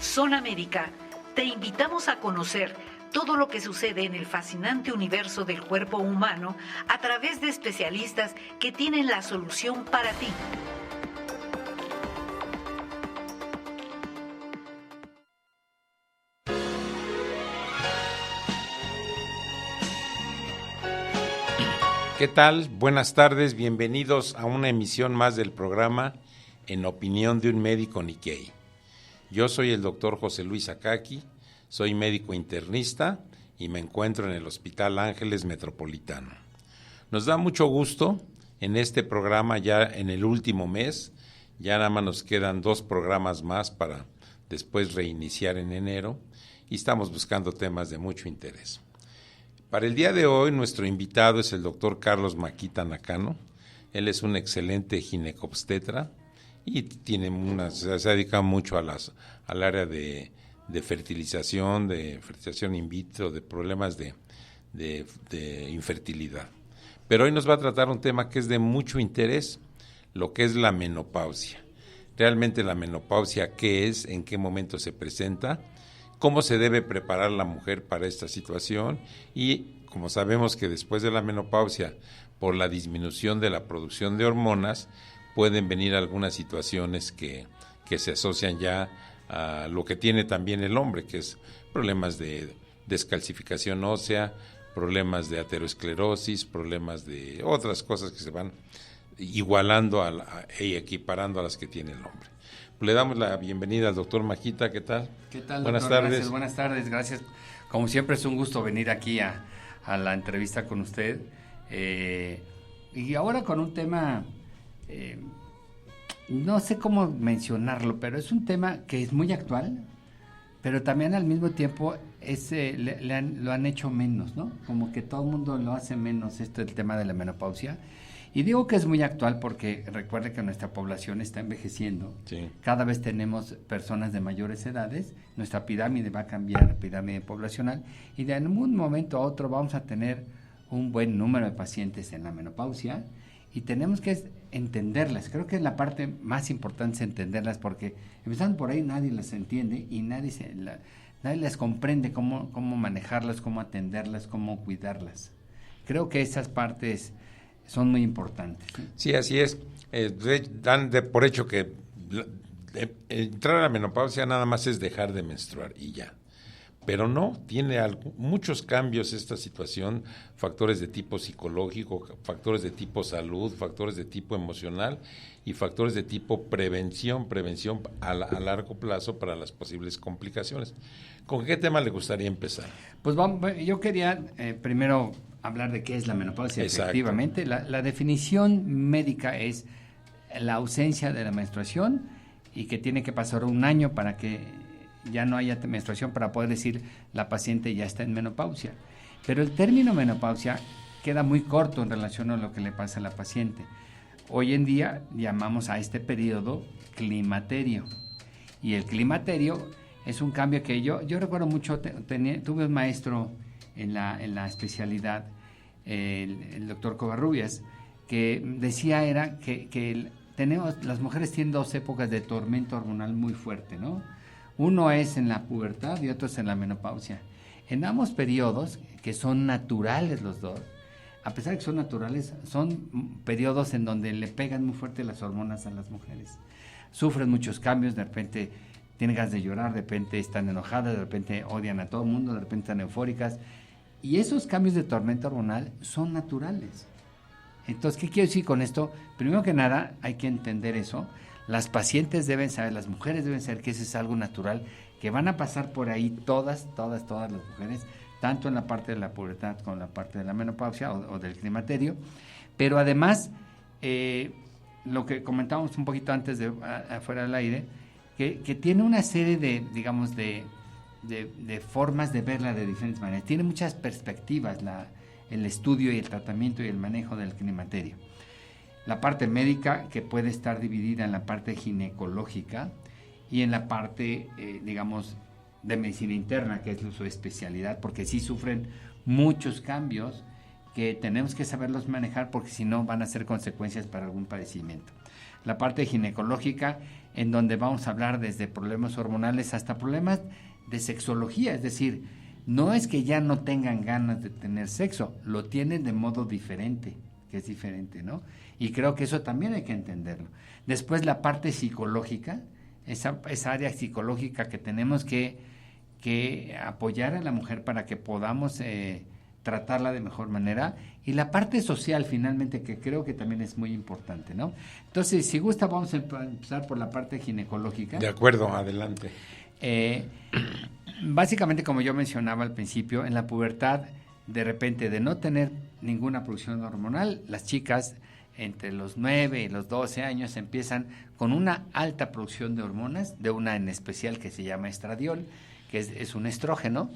Zona Médica, te invitamos a conocer todo lo que sucede en el fascinante universo del cuerpo humano a través de especialistas que tienen la solución para ti. ¿Qué tal? Buenas tardes, bienvenidos a una emisión más del programa En Opinión de un Médico Nikkei. Yo soy el doctor José Luis Akaki, soy médico internista y me encuentro en el Hospital Ángeles Metropolitano. Nos da mucho gusto en este programa ya en el último mes, ya nada más nos quedan 2 programas más para después reiniciar en enero y estamos buscando temas de mucho interés. Para el día de hoy, nuestro invitado es el doctor Carlos Maquita Nakano. Él es un excelente ginecobstetra y se dedica mucho al área de fertilización in vitro, de problemas de infertilidad. Pero hoy nos va a tratar un tema que es de mucho interés, lo que es la menopausia. Realmente la menopausia, ¿qué es? ¿En qué momento se presenta? ¿Cómo se debe preparar la mujer para esta situación? Y como sabemos que después de la menopausia, por la disminución de la producción de hormonas, pueden venir algunas situaciones que se asocian ya a lo que tiene también el hombre, que es problemas de descalcificación ósea, problemas de aterosclerosis, problemas de otras cosas que se van igualando y equiparando a las que tiene el hombre. Le damos la bienvenida al doctor Maquita, ¿qué tal? ¿Qué tal, Buenas doctor? tardes. Gracias, buenas tardes, gracias. Como siempre es un gusto venir aquí a la entrevista con usted. Y ahora con un tema, no sé cómo mencionarlo, pero es un tema que es muy actual, pero también al mismo tiempo lo han hecho menos, ¿no? Como que todo el mundo lo hace menos, el tema de la menopausia. Y digo que es muy actual porque recuerde que nuestra población está envejeciendo. Sí. Cada vez tenemos personas de mayores edades, nuestra pirámide va a cambiar, la pirámide poblacional, y de un momento a otro vamos a tener un buen número de pacientes en la menopausia y tenemos que entenderlas. Creo que la parte más importante es entenderlas porque empezando por ahí nadie las entiende y nadie les comprende cómo manejarlas, cómo atenderlas, cómo cuidarlas. Creo que esas partes son muy importantes. Sí, así es. Dan por hecho que entrar a la menopausia nada más es dejar de menstruar y ya. Pero no, tiene muchos cambios esta situación, factores de tipo psicológico, factores de tipo salud, factores de tipo emocional y factores de tipo prevención a largo plazo para las posibles complicaciones. ¿Con qué tema le gustaría empezar? Pues yo quería primero hablar de qué es la menopausia. Exacto. Efectivamente. La definición médica es la ausencia de la menstruación y que tiene que pasar un año para que ya no haya menstruación para poder decir la paciente ya está en menopausia. Pero el término menopausia queda muy corto en relación a lo que le pasa a la paciente. Hoy en día llamamos a este periodo climaterio. Y el climaterio es un cambio que yo recuerdo mucho, tuve un maestro en la especialidad, el doctor Covarrubias, que decía que las mujeres tienen 2 épocas de tormento hormonal muy fuerte, ¿no? Uno es en la pubertad y otro es en la menopausia. En ambos periodos, que son naturales los dos, a pesar de que son naturales, son periodos en donde le pegan muy fuerte las hormonas a las mujeres. Sufren muchos cambios, de repente tienen ganas de llorar, de repente están enojadas, de repente odian a todo el mundo, de repente están eufóricas. Y esos cambios de tormenta hormonal son naturales. Entonces, ¿qué quiero decir con esto? Primero que nada, hay que entender eso. Las pacientes deben saber, las mujeres deben saber que eso es algo natural, que van a pasar por ahí todas las mujeres, tanto en la parte de la pubertad como en la parte de la menopausia o del climaterio. Pero además, lo que comentábamos un poquito antes afuera del aire, que tiene una serie de, digamos, de formas de verla de diferentes maneras. Tiene muchas perspectivas el estudio y el tratamiento y el manejo del climaterio. La parte médica, que puede estar dividida en la parte ginecológica y en la parte, digamos, de medicina interna, que es su especialidad, porque sí sufren muchos cambios que tenemos que saberlos manejar porque si no van a ser consecuencias para algún padecimiento. La parte ginecológica, en donde vamos a hablar desde problemas hormonales hasta problemas de sexología, es decir, no es que ya no tengan ganas de tener sexo, lo tienen de modo diferente, que es diferente, ¿no? Y creo que eso también hay que entenderlo. Después la parte psicológica, esa área psicológica que tenemos que apoyar a la mujer para que podamos tratarla de mejor manera, y la parte social finalmente, que creo que también es muy importante, ¿no? Entonces, si gusta, vamos a empezar por la parte ginecológica. De acuerdo, adelante. Básicamente, como yo mencionaba al principio, en la pubertad, de repente, de no tener ninguna producción hormonal, las chicas entre los 9 y los 12 años empiezan con una alta producción de hormonas, de una en especial que se llama estradiol, que es un estrógeno.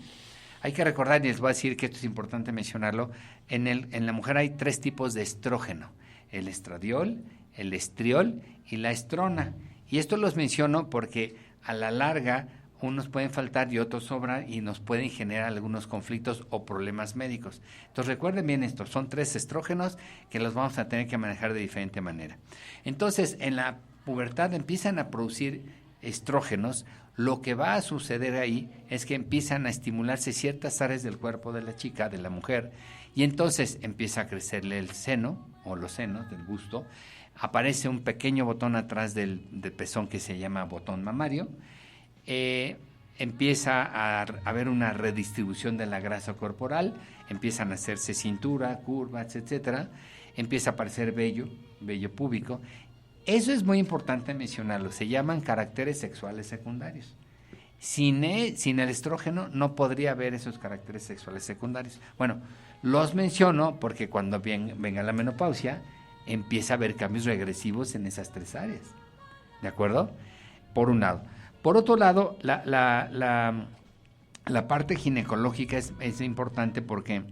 Hay que recordar, y les voy a decir que esto es importante mencionarlo, en la mujer hay 3 tipos de estrógeno: el estradiol, el estriol y la estrona. Y esto los menciono porque a la larga unos pueden faltar y otros sobran y nos pueden generar algunos conflictos o problemas médicos. Entonces recuerden bien esto, son 3 estrógenos que los vamos a tener que manejar de diferente manera. Entonces en la pubertad empiezan a producir estrógenos. Lo que va a suceder ahí es que empiezan a estimularse ciertas áreas del cuerpo de la chica, de la mujer, y entonces empieza a crecerle el seno o los senos del busto, aparece un pequeño botón atrás del pezón que se llama botón mamario, empieza a haber una redistribución de la grasa corporal, empiezan a hacerse cintura, curvas, etcétera, empieza a aparecer vello púbico. Eso es muy importante mencionarlo, se llaman caracteres sexuales secundarios. Sin el estrógeno no podría haber esos caracteres sexuales secundarios. Bueno, los menciono porque cuando venga la menopausia empieza a haber cambios regresivos en esas 3 áreas. ¿De acuerdo? Por un lado. Por otro lado, la parte ginecológica es importante porque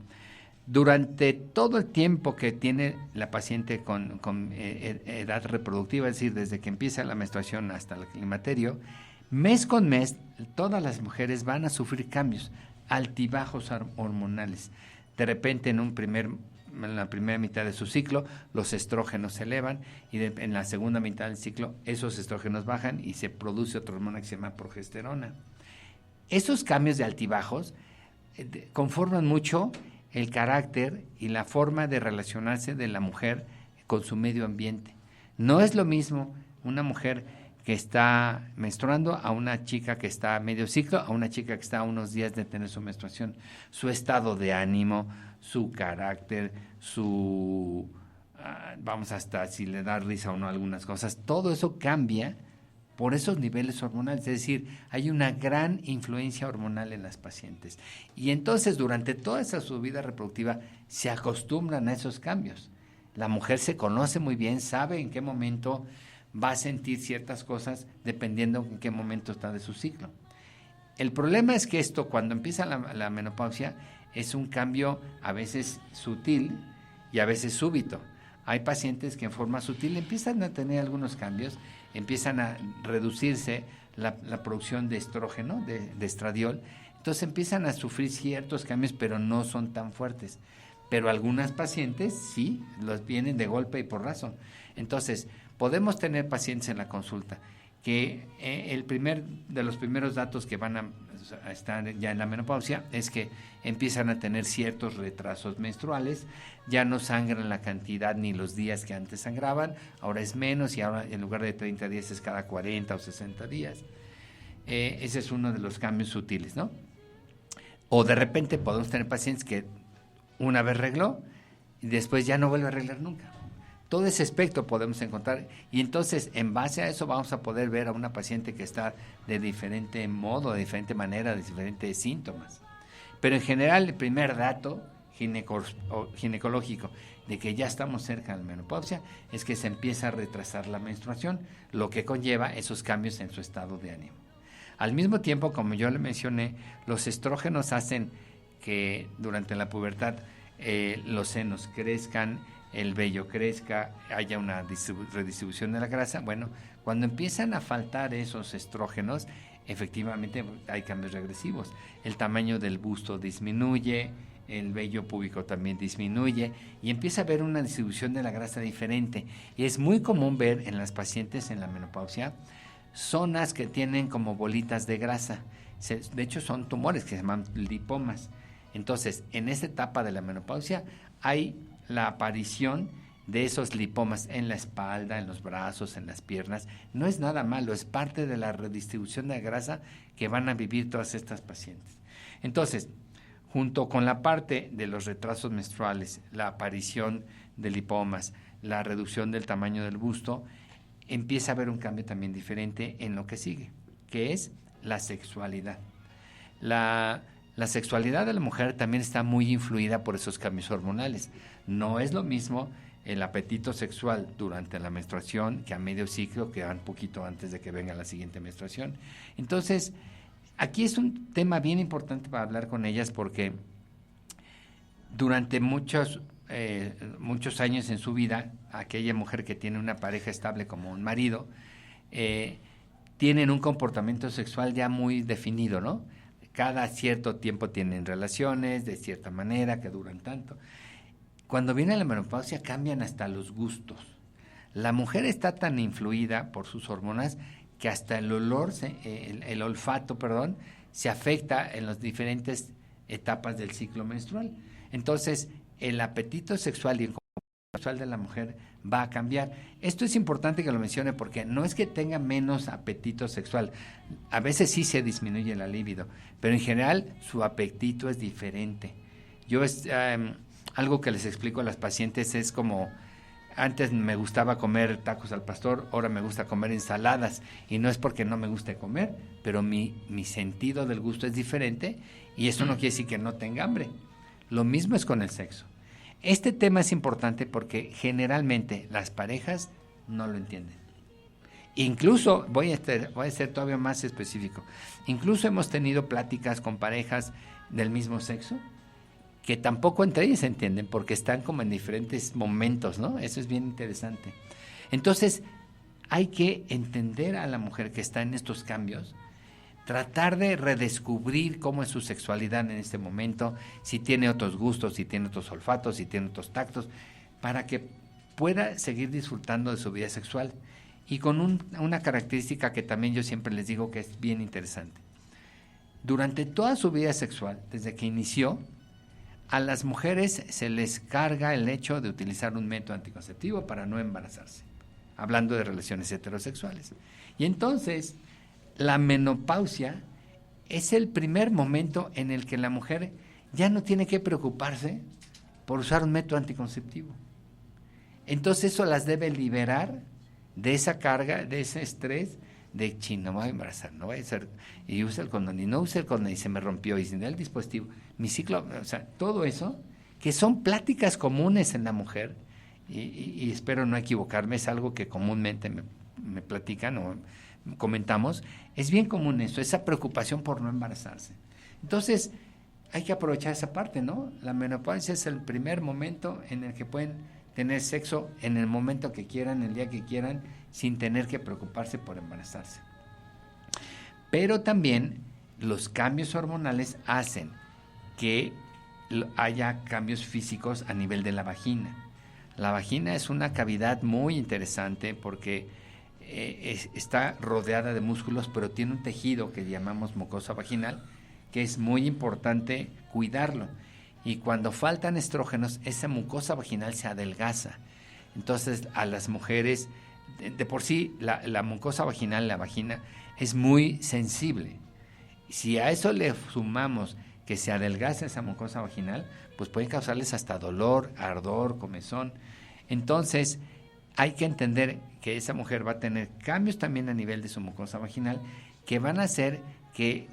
durante todo el tiempo que tiene la paciente con edad reproductiva, es decir, desde que empieza la menstruación hasta el climaterio, mes con mes, todas las mujeres van a sufrir cambios, altibajos hormonales. De repente, en la primera mitad de su ciclo, los estrógenos se elevan y en la segunda mitad del ciclo, esos estrógenos bajan y se produce otra hormona que se llama progesterona. Esos cambios de altibajos conforman mucho el carácter y la forma de relacionarse de la mujer con su medio ambiente. No es lo mismo una mujer que está menstruando a una chica que está a medio ciclo, a una chica que está a unos días de tener su menstruación. Su estado de ánimo, su carácter, vamos hasta si le da risa o no algunas cosas, todo eso cambia por esos niveles hormonales, es decir, hay una gran influencia hormonal en las pacientes. Y entonces durante toda su vida reproductiva se acostumbran a esos cambios. La mujer se conoce muy bien, sabe en qué momento va a sentir ciertas cosas dependiendo en qué momento está de su ciclo. El problema es que esto, cuando empieza la menopausia, es un cambio a veces sutil y a veces súbito. Hay pacientes que en forma sutil empiezan a tener algunos cambios, empiezan a reducirse la producción de estrógeno, de estradiol, entonces empiezan a sufrir ciertos cambios, pero no son tan fuertes. Pero algunas pacientes sí, los vienen de golpe y porrazo. Entonces, podemos tener pacientes en la consulta que de los primeros datos que van a estar ya en la menopausia es que empiezan a tener ciertos retrasos menstruales, ya no sangran la cantidad ni los días que antes sangraban, ahora es menos y ahora en lugar de 30 días es cada 40 o 60 días. Ese es uno de los cambios sutiles, ¿no? O de repente podemos tener pacientes que una vez arregló y después ya no vuelve a arreglar nunca. Todo ese espectro podemos encontrar y entonces en base a eso vamos a poder ver a una paciente que está de diferente modo, de diferente manera, de diferentes síntomas. Pero en general el primer dato ginecológico de que ya estamos cerca de la menopausia es que se empieza a retrasar la menstruación, lo que conlleva esos cambios en su estado de ánimo. Al mismo tiempo, como yo le mencioné, los estrógenos hacen que durante la pubertad los senos crezcan, el vello crezca, haya una redistribución de la grasa. Bueno, cuando empiezan a faltar esos estrógenos, efectivamente hay cambios regresivos. El tamaño del busto disminuye, el vello púbico también disminuye y empieza a haber una distribución de la grasa diferente. Y es muy común ver en las pacientes en la menopausia zonas que tienen como bolitas de grasa. De hecho, son tumores que se llaman lipomas. Entonces, en esta etapa de la menopausia hay la aparición de esos lipomas en la espalda, en los brazos, en las piernas. No es nada malo, es parte de la redistribución de grasa que van a vivir todas estas pacientes. Entonces, junto con la parte de los retrasos menstruales, la aparición de lipomas, la reducción del tamaño del busto, empieza a haber un cambio también diferente en lo que sigue, que es la sexualidad. La sexualidad de la mujer también está muy influida por esos cambios hormonales. No es lo mismo el apetito sexual durante la menstruación que a medio ciclo, que un poquito antes de que venga la siguiente menstruación. Entonces, aquí es un tema bien importante para hablar con ellas porque durante muchos años en su vida, aquella mujer que tiene una pareja estable como un marido, tienen un comportamiento sexual ya muy definido, ¿no? Cada cierto tiempo tienen relaciones de cierta manera que duran tanto. Cuando viene la menopausia cambian hasta los gustos. La mujer está tan influida por sus hormonas que hasta el olor, el olfato, se afecta en las diferentes etapas del ciclo menstrual. Entonces, el apetito sexual y el comportamiento sexual de la mujer va a cambiar. Esto es importante que lo mencione porque no es que tenga menos apetito sexual. A veces sí se disminuye la libido, pero en general su apetito es diferente. Algo que les explico a las pacientes es como, antes me gustaba comer tacos al pastor, ahora me gusta comer ensaladas, y no es porque no me guste comer, pero mi sentido del gusto es diferente, y eso no quiere decir que no tenga hambre. Lo mismo es con el sexo. Este tema es importante porque generalmente las parejas no lo entienden. Incluso, voy a ser todavía más específico, incluso hemos tenido pláticas con parejas del mismo sexo, que tampoco entre ellos se entienden porque están como en diferentes momentos, ¿no? Eso es bien interesante. Entonces, hay que entender a la mujer que está en estos cambios, tratar de redescubrir cómo es su sexualidad en este momento, si tiene otros gustos, si tiene otros olfatos, si tiene otros tactos, para que pueda seguir disfrutando de su vida sexual. Y con una característica que también yo siempre les digo que es bien interesante. Durante toda su vida sexual, desde que inició, a las mujeres se les carga el hecho de utilizar un método anticonceptivo para no embarazarse, hablando de relaciones heterosexuales. Y entonces, la menopausia es el primer momento en el que la mujer ya no tiene que preocuparse por usar un método anticonceptivo. Entonces, eso las debe liberar de esa carga, de ese estrés, de no me voy a embarazar, no voy a ser, y usa el condón, y no usa el condón, y se me rompió, y sin el dispositivo, mi ciclo, o sea, todo eso, que son pláticas comunes en la mujer, y espero no equivocarme, es algo que comúnmente me platican o comentamos, es bien común eso, esa preocupación por no embarazarse. Entonces, hay que aprovechar esa parte, ¿no? La menopausia es el primer momento en el que pueden tener sexo en el momento que quieran, el día que quieran, sin tener que preocuparse por embarazarse. Pero también los cambios hormonales hacen que haya cambios físicos a nivel de la vagina. La vagina es una cavidad muy interesante porque está rodeada de músculos, pero tiene un tejido que llamamos mucosa vaginal, que es muy importante cuidarlo. Y cuando faltan estrógenos, esa mucosa vaginal se adelgaza. Entonces, a las mujeres, de por sí, la mucosa vaginal, la vagina, es muy sensible. Si a eso le sumamos que se adelgaza esa mucosa vaginal, pues puede causarles hasta dolor, ardor, comezón. Entonces, hay que entender que esa mujer va a tener cambios también a nivel de su mucosa vaginal que van a hacer que,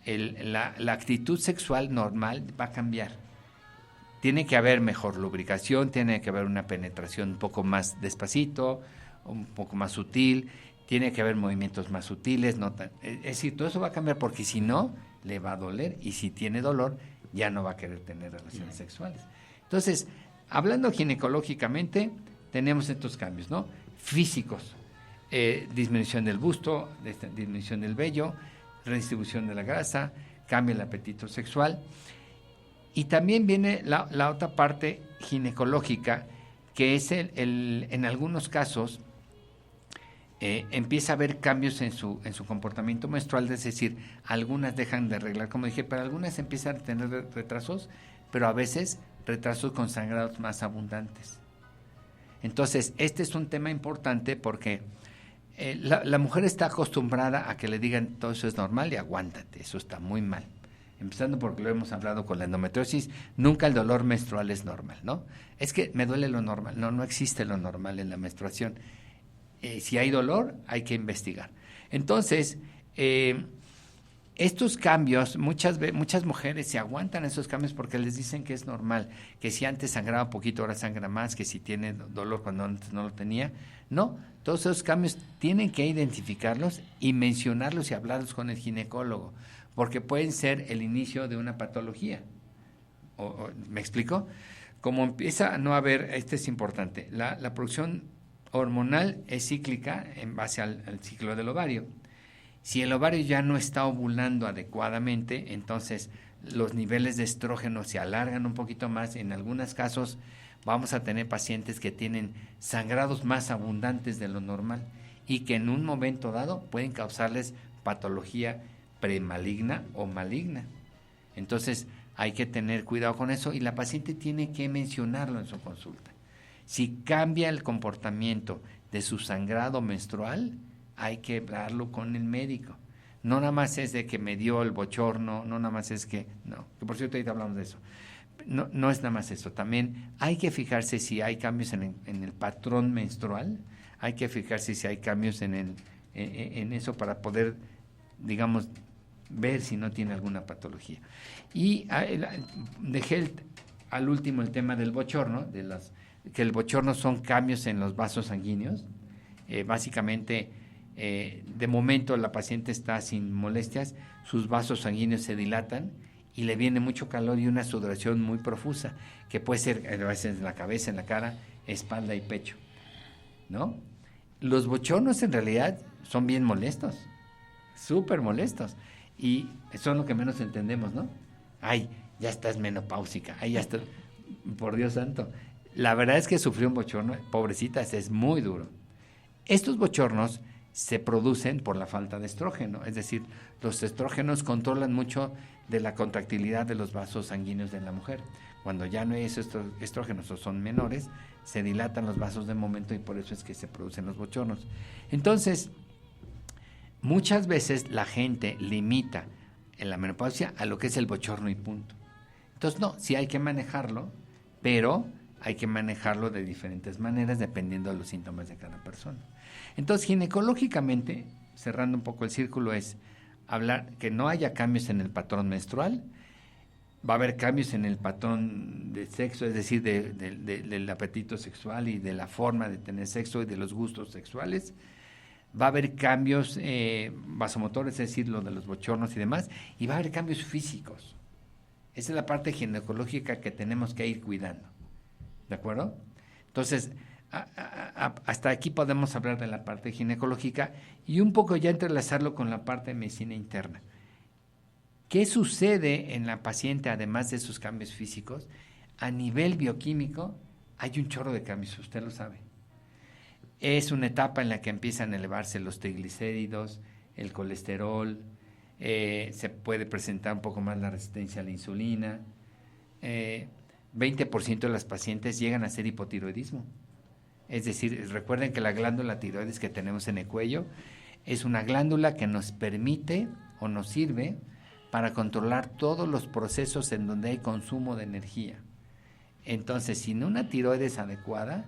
la actitud sexual normal va a cambiar. Tiene que haber mejor lubricación, tiene que haber una penetración un poco más despacito, un poco más sutil, tiene que haber movimientos más sutiles, es decir, todo eso va a cambiar porque si no, le va a doler y si tiene dolor, ya no va a querer tener relaciones sexuales. Entonces, hablando ginecológicamente, tenemos estos cambios, ¿no? Físicos, disminución del busto, disminución del vello, redistribución de la grasa, cambia el apetito sexual Y también viene la otra parte ginecológica, que es en algunos casos empieza a haber cambios en su comportamiento menstrual, es decir, algunas dejan de arreglar, como dije, pero algunas empiezan a tener retrasos, pero a veces retrasos con sangrados más abundantes. Entonces, este es un tema importante porque la mujer está acostumbrada a que le digan todo eso es normal y aguántate, eso está muy mal. Empezando porque lo hemos hablado con la endometriosis, nunca el dolor menstrual es normal, ¿no? Es que me duele lo normal. No existe lo normal en la menstruación. Si hay dolor, hay que investigar. Entonces, estos cambios, muchas mujeres se aguantan esos cambios porque les dicen que es normal, que si antes sangraba un poquito, ahora sangra más, que si tiene dolor cuando antes no lo tenía. No, todos esos cambios tienen que identificarlos y mencionarlos y hablarlos con el ginecólogo, porque pueden ser el inicio de una patología. ¿Me explico? Como empieza a no haber, es importante, la producción hormonal es cíclica en base al ciclo del ovario. Si el ovario ya no está ovulando adecuadamente, entonces los niveles de estrógeno se alargan un poquito más. En algunos casos vamos a tener pacientes que tienen sangrados más abundantes de lo normal y que en un momento dado pueden causarles patología premaligna o maligna. Entonces hay que tener cuidado con eso y la paciente tiene que mencionarlo en su consulta. Si cambia el comportamiento de su sangrado menstrual, hay que hablarlo con el médico. No nada más es de que me dio el bochorno, no nada más es que por cierto ahorita hablamos de eso. No es nada más eso, también hay que fijarse si hay cambios en el patrón menstrual, hay que fijarse si hay cambios en eso para poder, digamos, ver si no tiene alguna patología. Y dejé al último el tema del bochorno, que el bochorno son cambios en los vasos sanguíneos. Básicamente, de momento la paciente está sin molestias, sus vasos sanguíneos se dilatan y le viene mucho calor y una sudoración muy profusa, que puede ser a veces en la cabeza, en la cara, espalda y pecho, ¿no? Los bochornos en realidad son bien molestos, súper molestos, y son lo que menos entendemos, ¿no? Ay, ya estás menopáusica, ay, ya estás, por Dios santo. La verdad es que sufrió un bochorno, pobrecitas, es muy duro. Estos bochornos se producen por la falta de estrógeno, es decir, los estrógenos controlan mucho de la contractilidad de los vasos sanguíneos de la mujer. Cuando ya no hay esos estrógenos o son menores, se dilatan los vasos de momento y por eso es que se producen los bochornos. Entonces, muchas veces la gente limita en la menopausia a lo que es el bochorno y punto. Entonces, no, sí hay que manejarlo, pero hay que manejarlo de diferentes maneras dependiendo de los síntomas de cada persona. Entonces, ginecológicamente, cerrando un poco el círculo, es hablar que no haya cambios en el patrón menstrual, va a haber cambios en el patrón de sexo, es decir, del apetito sexual y de la forma de tener sexo y de los gustos sexuales. Va a haber cambios vasomotores, es decir, lo de los bochornos y demás, y va a haber cambios físicos. Esa es la parte ginecológica que tenemos que ir cuidando. ¿De acuerdo? Entonces, hasta aquí podemos hablar de la parte ginecológica y un poco ya entrelazarlo con la parte de medicina interna. ¿Qué sucede en la paciente además de esos cambios físicos? A nivel bioquímico hay un chorro de cambios, usted lo sabe. Es una etapa en la que empiezan a elevarse los triglicéridos, el colesterol, se puede presentar un poco más la resistencia a la insulina. 20% de las pacientes llegan a ser hipotiroidismo. Es decir, recuerden que la glándula tiroides que tenemos en el cuello es una glándula que nos permite o nos sirve para controlar todos los procesos en donde hay consumo de energía. Entonces, sin una tiroides adecuada,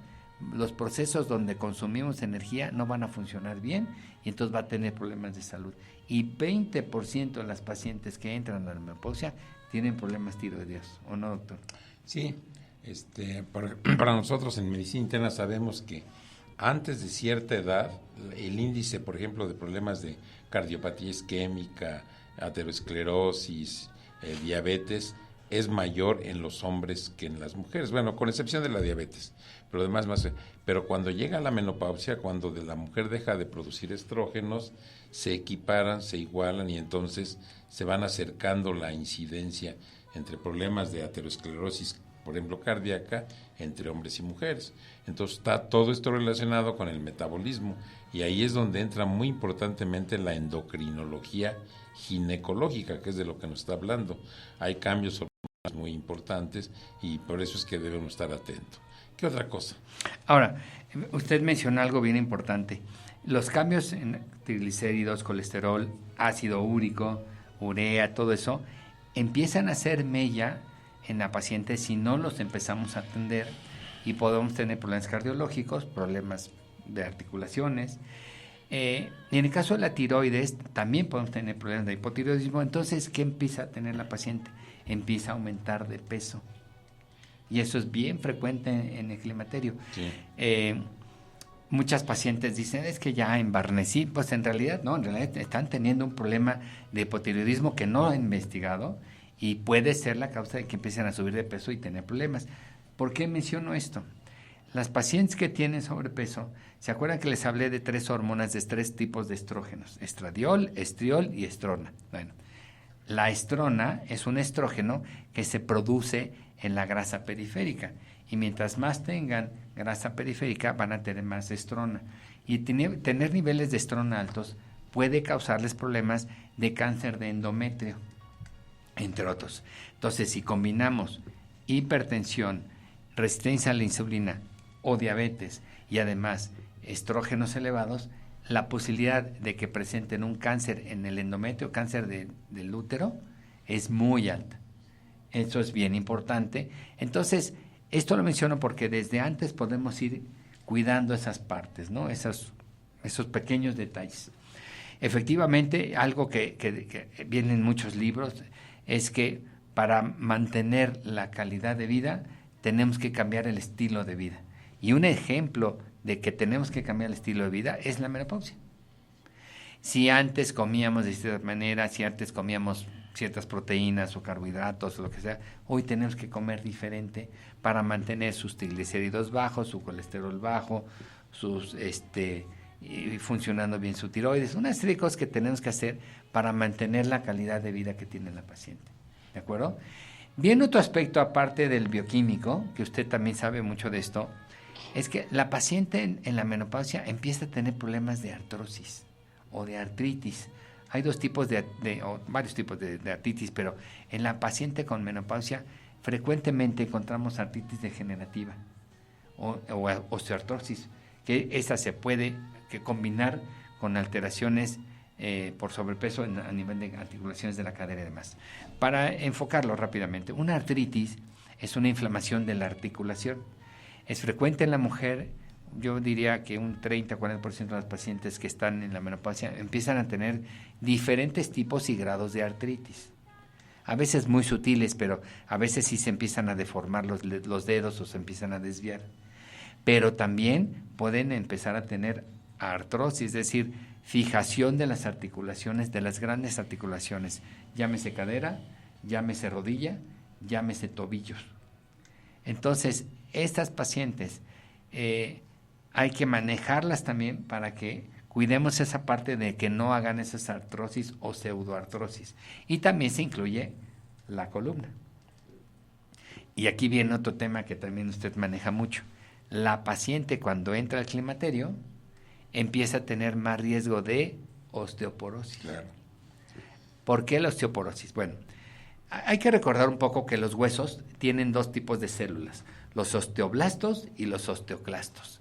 los procesos donde consumimos energía no van a funcionar bien y entonces va a tener problemas de salud. Y 20% de las pacientes que entran a la menopausia tienen problemas tiroideos, ¿o no, doctor? Sí, para nosotros en medicina interna sabemos que antes de cierta edad el índice, por ejemplo, de problemas de cardiopatía isquémica, aterosclerosis, diabetes, es mayor en los hombres que en las mujeres, bueno, con excepción de la diabetes, pero además pero cuando llega la menopausia, cuando la mujer deja de producir estrógenos, se equiparan, se igualan y entonces se van acercando la incidencia entre problemas de aterosclerosis, por ejemplo, cardíaca, entre hombres y mujeres. Entonces está todo esto relacionado con el metabolismo, y ahí es donde entra muy importantemente la endocrinología ginecológica, que es de lo que nos está hablando. Hay cambios muy importantes y por eso es que debemos estar atentos. ¿Qué otra cosa? Ahora, usted mencionó algo bien importante. Los cambios en triglicéridos, colesterol, ácido úrico, urea, todo eso, empiezan a hacer mella en la paciente si no los empezamos a atender, y podemos tener problemas cardiológicos, problemas de articulaciones. Y en el caso de la tiroides, también podemos tener problemas de hipotiroidismo. Entonces, ¿qué empieza a tener la paciente? Empieza a aumentar de peso. Y eso es bien frecuente en el climaterio. Sí. Muchas pacientes dicen, es que ya embarnecí. Pues en realidad no, en realidad están teniendo un problema de hipotiroidismo que no han investigado, y puede ser la causa de que empiecen a subir de peso y tener problemas. ¿Por qué menciono esto? Las pacientes que tienen sobrepeso, ¿se acuerdan que les hablé de 3 hormonas, de 3 tipos de estrógenos? Estradiol, estriol y estrona. Bueno, la estrona es un estrógeno que se produce en la grasa periférica, y mientras más tengan grasa periférica van a tener más estrona, y tener niveles de estrona altos puede causarles problemas de cáncer de endometrio, entre otros. Entonces, si combinamos hipertensión, resistencia a la insulina o diabetes y además estrógenos elevados, la posibilidad de que presenten un cáncer en el endometrio, cáncer del útero, es muy alta. Eso es bien importante. Entonces, esto lo menciono porque desde antes podemos ir cuidando esas partes, ¿no? Esos pequeños detalles. Efectivamente, algo que viene en muchos libros es que para mantener la calidad de vida tenemos que cambiar el estilo de vida. Y un ejemplo de que tenemos que cambiar el estilo de vida es la menopausia. Si antes comíamos de cierta manera, si antes comíamos ciertas proteínas o carbohidratos o lo que sea, hoy tenemos que comer diferente para mantener sus triglicéridos bajos, su colesterol bajo, funcionando bien su tiroides, una serie de cosas que tenemos que hacer para mantener la calidad de vida que tiene la paciente. ¿De acuerdo? Bien, otro aspecto aparte del bioquímico, que usted también sabe mucho de esto, es que la paciente en la menopausia empieza a tener problemas de artrosis o de artritis. Hay varios tipos de artritis, pero en la paciente con menopausia frecuentemente encontramos artritis degenerativa o osteoartrosis, que esa se puede combinar con alteraciones por sobrepeso a nivel de articulaciones de la cadera y demás. Para enfocarlo rápidamente, una artritis es una inflamación de la articulación. Es frecuente en la mujer. Yo diría que un 30-40% de las pacientes que están en la menopausia empiezan a tener diferentes tipos y grados de artritis. A veces muy sutiles, pero a veces sí se empiezan a deformar los dedos o se empiezan a desviar. Pero también pueden empezar a tener artrosis, es decir, fijación de las articulaciones, de las grandes articulaciones, llámese cadera, llámese rodilla, llámese tobillos. Entonces, estas pacientes hay que manejarlas también para que cuidemos esa parte de que no hagan esas artrosis o pseudoartrosis. Y también se incluye la columna. Y aquí viene otro tema que también usted maneja mucho. La paciente cuando entra al climaterio empieza a tener más riesgo de osteoporosis. Claro. ¿Por qué la osteoporosis? Bueno, hay que recordar un poco que los huesos tienen 2 tipos de células, los osteoblastos y los osteoclastos.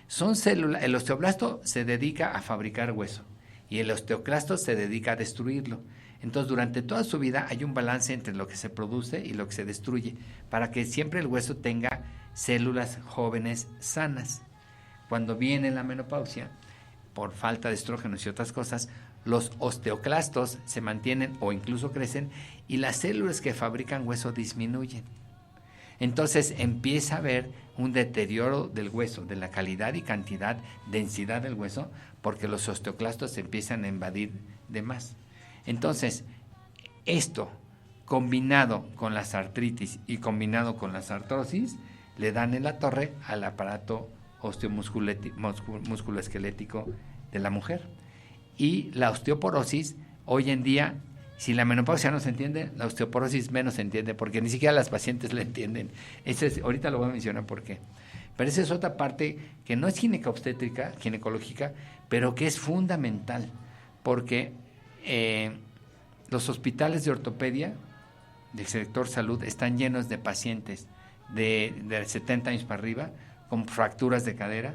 Son células, el osteoblasto se dedica a fabricar hueso y el osteoclasto se dedica a destruirlo. Entonces, durante toda su vida hay un balance entre lo que se produce y lo que se destruye, para que siempre el hueso tenga células jóvenes sanas. Cuando viene la menopausia, por falta de estrógenos y otras cosas, los osteoclastos se mantienen o incluso crecen y las células que fabrican hueso disminuyen. Entonces empieza a haber un deterioro del hueso, de la calidad y cantidad, densidad del hueso, porque los osteoclastos empiezan a invadir de más. Entonces, esto combinado con las artritis y combinado con las artrosis, le dan en la torre al aparato musculoesquelético de la mujer. Y la osteoporosis hoy en día Si la menopausia no se entiende, la osteoporosis menos se entiende, porque ni siquiera las pacientes la entienden. Ahorita lo voy a mencionar por qué. Pero esa es otra parte que no es ginecológica, pero que es fundamental, porque los hospitales de ortopedia del sector salud están llenos de pacientes de 70 años para arriba, con fracturas de cadera,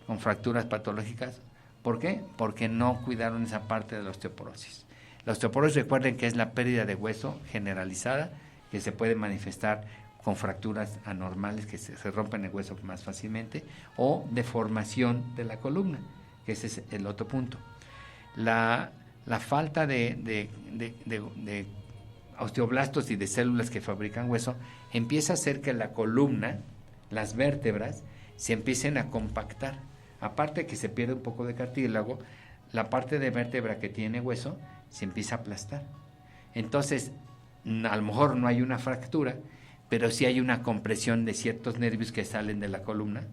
con fracturas patológicas. ¿Por qué? Porque no cuidaron esa parte de la osteoporosis. La osteoporosis, recuerden que es la pérdida de hueso generalizada, que se puede manifestar con fracturas anormales, que se rompen el hueso más fácilmente, o deformación de la columna, que ese es el otro punto. La falta de osteoblastos y de células que fabrican hueso empieza a hacer que la columna, las vértebras, se empiecen a compactar. Aparte que se pierde un poco de cartílago, la parte de vértebra que tiene hueso se empieza a aplastar. Entonces, a lo mejor no hay una fractura, pero sí hay una compresión de ciertos nervios que salen de la columna,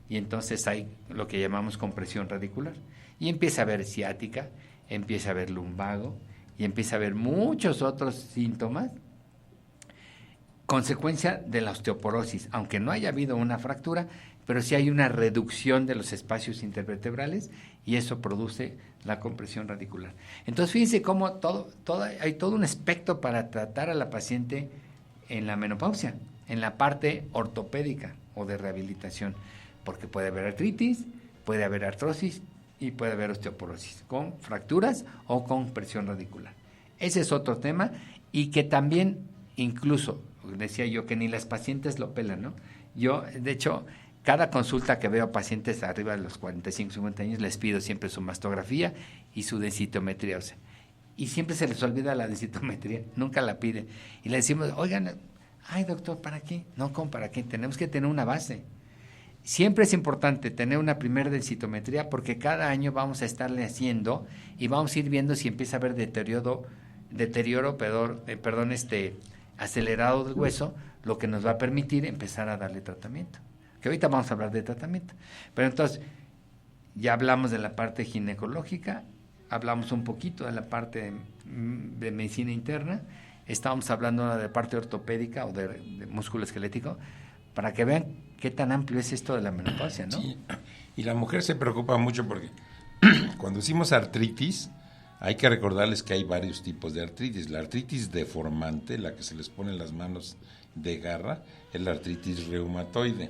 y entonces hay lo que llamamos compresión radicular. Y empieza a haber ciática, empieza a haber lumbago, y empieza a haber muchos otros síntomas, consecuencia de la osteoporosis, aunque no haya habido una fractura, pero sí hay una reducción de los espacios intervertebrales, y eso produce la compresión radicular. Entonces, fíjense cómo hay todo un espectro para tratar a la paciente en la menopausia, en la parte ortopédica o de rehabilitación, porque puede haber artritis, puede haber artrosis y puede haber osteoporosis, con fracturas o con presión radicular. Ese es otro tema, y que también, incluso, decía yo, que ni las pacientes lo pelan, ¿no? Yo, de hecho, cada consulta que veo a pacientes arriba de los 45, 50 años, les pido siempre su mastografía y su densitometría ósea. Y siempre se les olvida la densitometría, nunca la piden. Y le decimos, oigan, ay doctor, ¿para qué? No, ¿cómo para qué? Tenemos que tener una base. Siempre es importante tener una primera densitometría, porque cada año vamos a estarle haciendo y vamos a ir viendo si empieza a haber deterioro acelerado del hueso, lo que nos va a permitir empezar a darle tratamiento. Que ahorita vamos a hablar de tratamiento. Pero entonces, ya hablamos de la parte ginecológica, hablamos un poquito de la parte de medicina interna, estábamos hablando de la parte ortopédica o de músculo esquelético, para que vean qué tan amplio es esto de la menopausia, ¿no? Sí, y la mujer se preocupa mucho porque cuando decimos artritis, hay que recordarles que hay varios tipos de artritis. La artritis deformante, la que se les pone en las manos de garra, es la artritis reumatoide.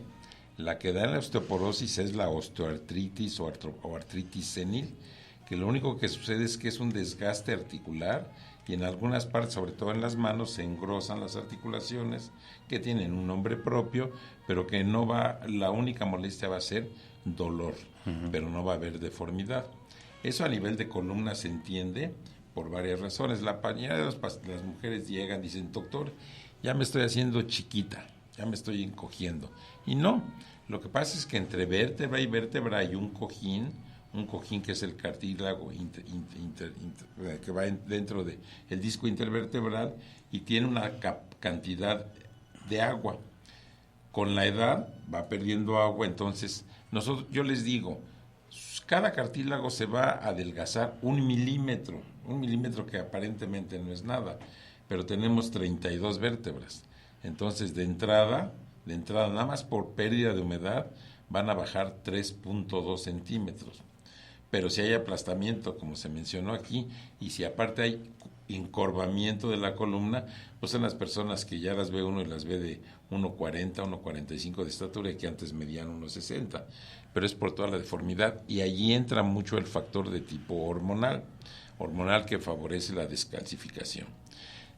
La que da la osteoporosis es la osteoartritis o artritis senil, que lo único que sucede es que es un desgaste articular, y en algunas partes, sobre todo en las manos, se engrosan las articulaciones, que tienen un nombre propio, pero que no va, la única molestia va a ser dolor, pero no va a haber deformidad. Eso a nivel de columna se entiende por varias razones. La mayoría de las mujeres llegan y dicen, doctor, ya me estoy haciendo chiquita, ya me estoy encogiendo. Y no, lo que pasa es que entre vértebra y vértebra hay un cojín que es el cartílago que va dentro del disco intervertebral, y tiene una cantidad de agua. Con la edad va perdiendo agua, entonces yo les digo, cada cartílago se va a adelgazar 1 milímetro que aparentemente no es nada, pero tenemos 32 vértebras. Entonces, de entrada, nada más por pérdida de humedad, van a bajar 3.2 centímetros. Pero si hay aplastamiento, como se mencionó aquí, y si aparte hay encorvamiento de la columna, pues son las personas que ya las ve uno y las ve de 1.40, 1.45 de estatura, y que antes medían 1.60, pero es por toda la deformidad, y allí entra mucho el factor de tipo hormonal que favorece la descalcificación.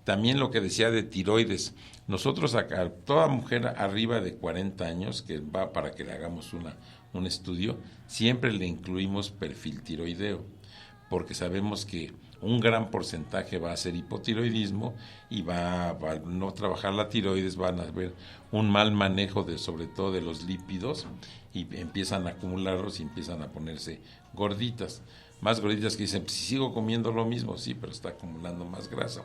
También lo que decía de tiroides, nosotros a toda mujer arriba de 40 años, que va para que le hagamos un estudio, siempre le incluimos perfil tiroideo, porque sabemos que un gran porcentaje va a ser hipotiroidismo, y va a no trabajar la tiroides, van a haber un mal manejo sobre todo de los lípidos, y empiezan a acumularlos y empiezan a ponerse gorditas, más gorditas, que dicen, pues, si sigo comiendo lo mismo, sí, pero está acumulando más grasa.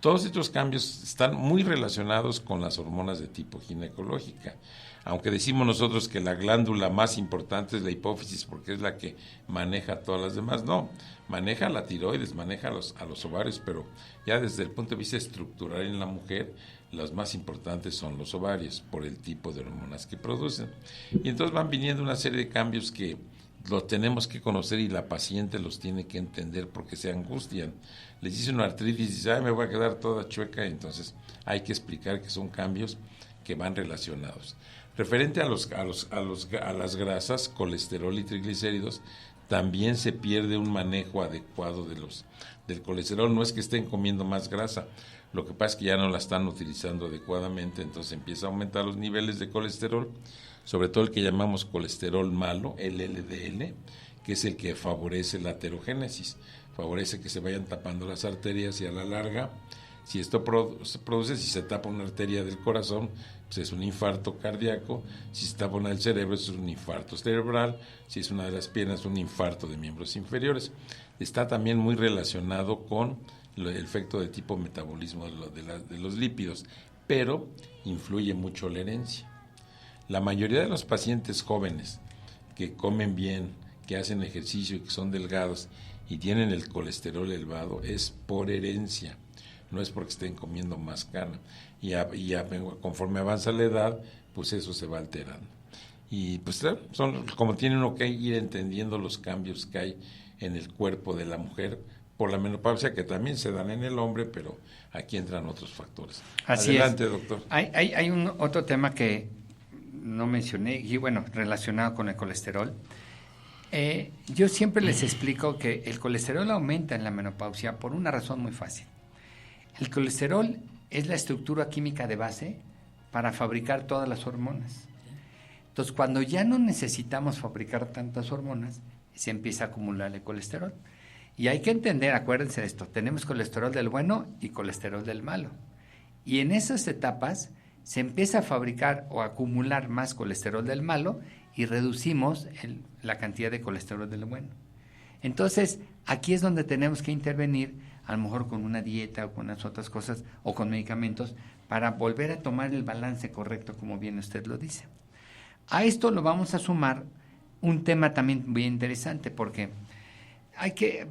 Todos estos cambios están muy relacionados con las hormonas de tipo ginecológica. aunque decimos nosotros que la glándula más importante es la hipófisis porque es la que maneja todas las demás, no, maneja la tiroides, maneja a los ovarios, pero ya desde el punto de vista estructural en la mujer, las más importantes son los ovarios por el tipo de hormonas que producen. Y entonces van viniendo una serie de cambios que los tenemos que conocer y la paciente los tiene que entender porque se angustian. Les dice una artritis y dice, ay, me voy a quedar toda chueca, entonces hay que explicar que son cambios que van relacionados. Referente a las grasas, colesterol y triglicéridos, también se pierde un manejo adecuado del colesterol. No es que estén comiendo más grasa, lo que pasa es que ya no la están utilizando adecuadamente, entonces empieza a aumentar los niveles de colesterol, sobre todo el que llamamos colesterol malo, el LDL, que es el que favorece la aterogénesis, favorece que se vayan tapando las arterias y a la larga, si esto se produce, si se tapa una arteria del corazón, pues es un infarto cardíaco, si se tapa una del cerebro, es un infarto cerebral, si es una de las piernas, un infarto de miembros inferiores. Está también muy relacionado con el efecto de tipo metabolismo de los lípidos, pero influye mucho la herencia. La mayoría de los pacientes jóvenes que comen bien, que hacen ejercicio y que son delgados y tienen el colesterol elevado es por herencia, no es porque estén comiendo más carne. Y conforme avanza la edad, pues eso se va alterando. Y pues como tiene uno que ir entendiendo los cambios que hay en el cuerpo de la mujer por la menopausia, que también se dan en el hombre, pero aquí entran otros factores. Así Adelante, es. Doctor. Hay otro tema que no mencioné, y bueno, relacionado con el colesterol. Yo siempre les explico que el colesterol aumenta en la menopausia por una razón muy fácil. El colesterol es la estructura química de base para fabricar todas las hormonas. Entonces, cuando ya no necesitamos fabricar tantas hormonas, se empieza a acumular el colesterol. Y hay que entender, acuérdense de esto, tenemos colesterol del bueno y colesterol del malo. Y en esas etapas se empieza a fabricar o a acumular más colesterol del malo y reducimos la cantidad de colesterol del bueno. Entonces, aquí es donde tenemos que intervenir, a lo mejor con una dieta o con unas otras cosas o con medicamentos, para volver a tomar el balance correcto, como bien usted lo dice. A esto lo vamos a sumar un tema también muy interesante, porque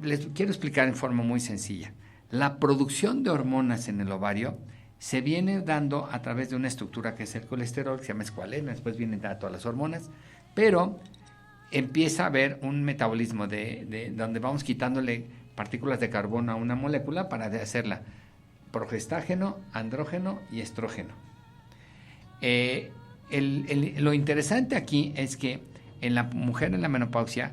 les quiero explicar en forma muy sencilla. La producción de hormonas en el ovario se viene dando a través de una estructura que es el colesterol, que se llama escualeno, después vienen todas las hormonas, pero empieza a haber un metabolismo de donde vamos quitándole partículas de carbono a una molécula para hacerla progestágeno, andrógeno y estrógeno. Lo interesante aquí es que en la mujer en la menopausia